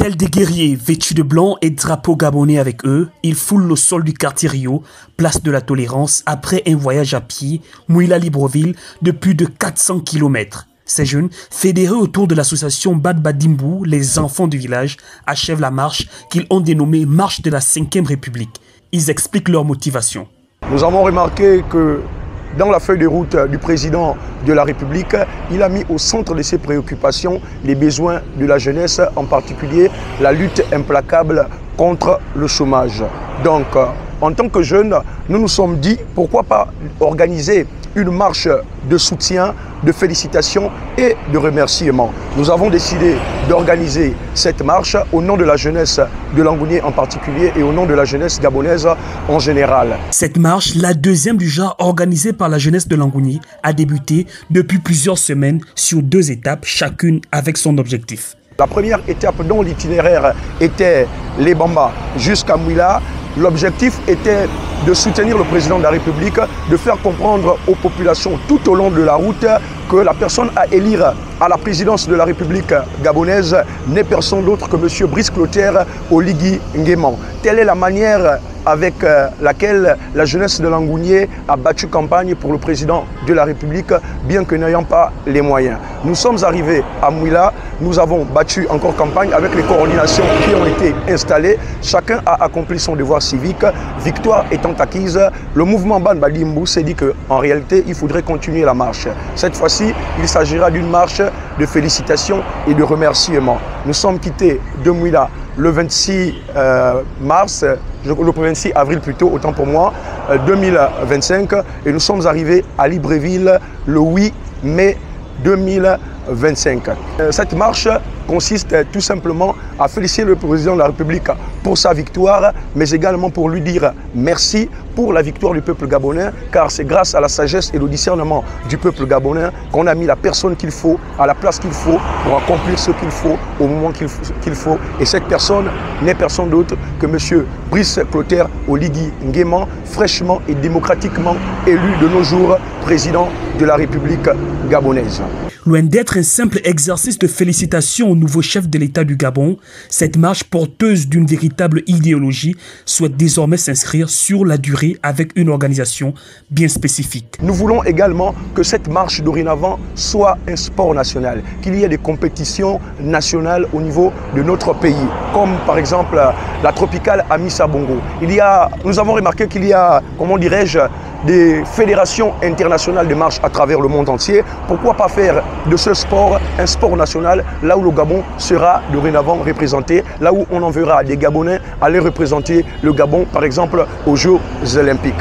Tels des guerriers vêtus de blanc et drapeaux gabonais avec eux, ils foulent le sol du quartier Rio, place de la Tolérance, après un voyage à pied, Mouila-Libreville, de plus de 400 km. Ces jeunes, fédérés autour de l'association Bad Badimbu, les enfants du village, achèvent la marche qu'ils ont dénommée Marche de la 5e République. Ils expliquent leur motivation. Nous avons remarqué que dans la feuille de route du président de la République, il a mis au centre de ses préoccupations les besoins de la jeunesse, en particulier la lutte implacable contre le chômage. Donc, en tant que jeunes, nous nous sommes dit, pourquoi pas organiser une marche de soutien, de félicitations et de remerciements. Nous avons décidé d'organiser cette marche au nom de la jeunesse de Langounié en particulier et au nom de la jeunesse gabonaise en général. Cette marche, la deuxième du genre organisée par la jeunesse de Langounié, a débuté depuis plusieurs semaines sur 2 étapes, chacune avec son objectif. La première étape dont l'itinéraire était les Bambas jusqu'à Mouila, l'objectif était de soutenir le président de la République, de faire comprendre aux populations tout au long de la route que la personne à élire à la présidence de la République gabonaise n'est personne d'autre que M. Brice Clotaire Oligui Nguema. Telle est la manière avec laquelle la jeunesse de Langounié a battu campagne pour le président de la République, bien que n'ayant pas les moyens. Nous sommes arrivés à Mouila, nous avons battu encore campagne avec les coordinations qui ont été installées. Chacun a accompli son devoir civique. Victoire étant acquise, le mouvement Bad Badimbu s'est dit qu'en réalité, il faudrait continuer la marche. Cette fois-ci, il s'agira d'une marche de félicitations et de remerciements. Nous sommes quittés de Mouila le 26 avril plutôt, autant pour moi, 2025, et nous sommes arrivés à Libreville le 8 mai 2025. Cette marche consiste tout simplement à féliciter le président de la République pour sa victoire, mais également pour lui dire merci pour la victoire du peuple gabonais, car c'est grâce à la sagesse et au discernement du peuple gabonais qu'on a mis la personne qu'il faut, à la place qu'il faut, pour accomplir ce qu'il faut, au moment qu'il faut. Et cette personne n'est personne d'autre que M. Brice Clotaire Oligui Nguema, fraîchement et démocratiquement élu de nos jours président de la République gabonaise. Loin d'être un simple exercice de félicitations au nouveau chef de l'État du Gabon, cette marche porteuse d'une véritable idéologie souhaite désormais s'inscrire sur la durée avec une organisation bien spécifique. Nous voulons également que cette marche dorénavant soit un sport national, qu'il y ait des compétitions nationales au niveau de notre pays, comme par exemple la tropicale Amissa Bongo. Nous avons remarqué qu'il y a, comment dirais-je, des fédérations internationales de marche à travers le monde entier. Pourquoi pas faire de ce sport un sport national, là où le Gabon sera dorénavant représenté, là où on enverra des Gabonais aller représenter le Gabon, par exemple, aux Jeux Olympiques.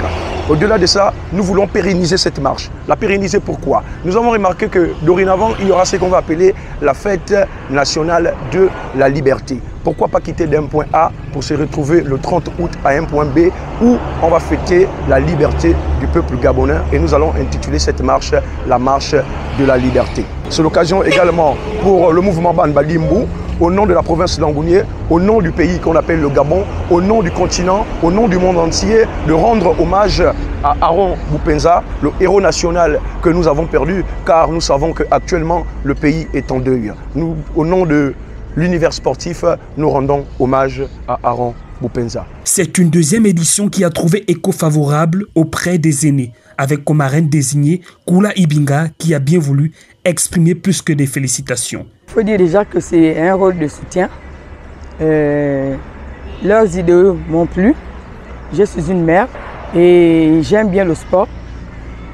Au-delà de ça, nous voulons pérenniser cette marche. La pérenniser pourquoi? Nous avons remarqué que dorénavant, il y aura ce qu'on va appeler la fête nationale de la liberté. Pourquoi pas quitter d'un point A pour se retrouver le 30 août à un point B où on va fêter la liberté du peuple gabonais, et nous allons intituler cette marche la marche de la liberté. C'est l'occasion également pour le mouvement Bad Badimbu, au nom de la province de Langounié, au nom du pays qu'on appelle le Gabon, au nom du continent, au nom du monde entier, de rendre hommage à Aaron Boupenza, le héros national que nous avons perdu, car nous savons qu'actuellement le pays est en deuil. Nous, au nom de l'univers sportif, nous rendons hommage à Aaron Boupenza. C'est une deuxième édition qui a trouvé écho favorable auprès des aînés, avec comme marraine désignée Kula Ibinga, qui a bien voulu exprimer plus que des félicitations. Il faut dire déjà que c'est un rôle de soutien. Leurs idées m'ont plu. Je suis une mère et j'aime bien le sport.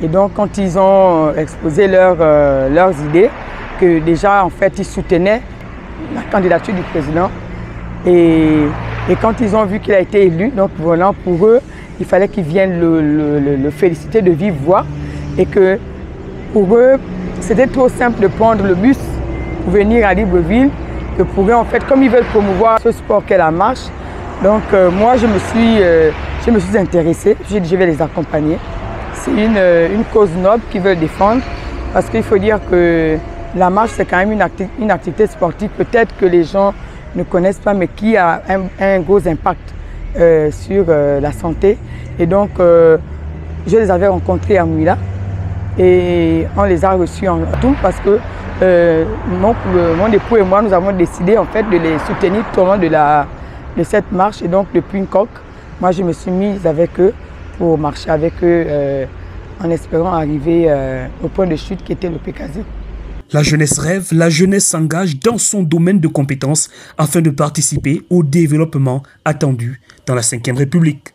Et donc quand ils ont exposé leurs idées, que déjà en fait ils soutenaient la candidature du président, et quand ils ont vu qu'il a été élu, donc voilà, pour eux, il fallait qu'ils viennent le féliciter de vive voix, et que pour eux, c'était trop simple de prendre le bus pour venir à Libreville, que pour eux, en fait, comme ils veulent promouvoir ce sport qu'est la marche, donc moi, je me suis intéressée, j'ai dit je vais les accompagner. C'est une cause noble qu'ils veulent défendre, parce qu'il faut dire que la marche, c'est quand même une activité sportive, peut-être que les gens ne connaissent pas, mais qui a un gros impact sur la santé. Et donc, je les avais rencontrés à Mouila et on les a reçus en tout, parce que mon époux et moi, nous avons décidé en fait de les soutenir tout au long de cette marche. Et donc depuis une coque, moi je me suis mise avec eux pour marcher avec eux en espérant arriver au point de chute qui était le PKZ. La jeunesse rêve, la jeunesse s'engage dans son domaine de compétences afin de participer au développement attendu dans la 5e République.